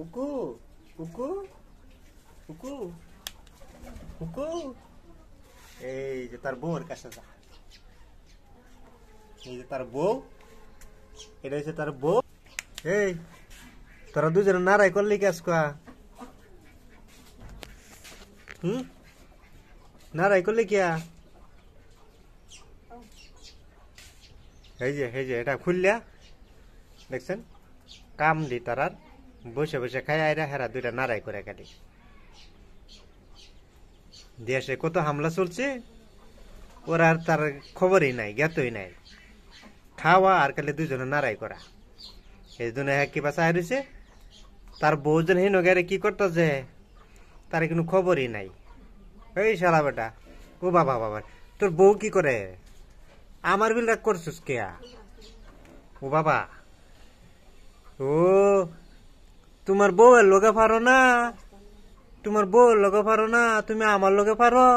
উকু উকু উকু উকু এই যে তার বউর কাছে যা। এই যে তার বউ, এটা হচ্ছে তার বউ। এই তোরা দুজনে নারাই করলি কি আজকা? নারাই করলি কিয়া? এই যে এটা খুললিয়া দেখছেন কাম দি তারার বসে বসে খাই আইরা হেরা দুইটা নারাই করে খালি। দেশে কত হামলা চলছে, ওরা আর তার খবরই নাই, জ্ঞাতই নাই। খাওয়া আর খালি দুজনে নারাই করা। এই জন্য কি বাসা রয়েছে, তার বউজন হেন গেলে কি করতেছে তার কোনো খবরই নাই। এই শালা বেটা, ও বাবা বাবা, তোর বউ কি করে? আমার বিল রাগ করছিস কে? ও বাবা, ও তোমার বউয়ের লগে পারো না, তোমার বউয়ের লগে পারো না, তুমি আমার লগে পারো।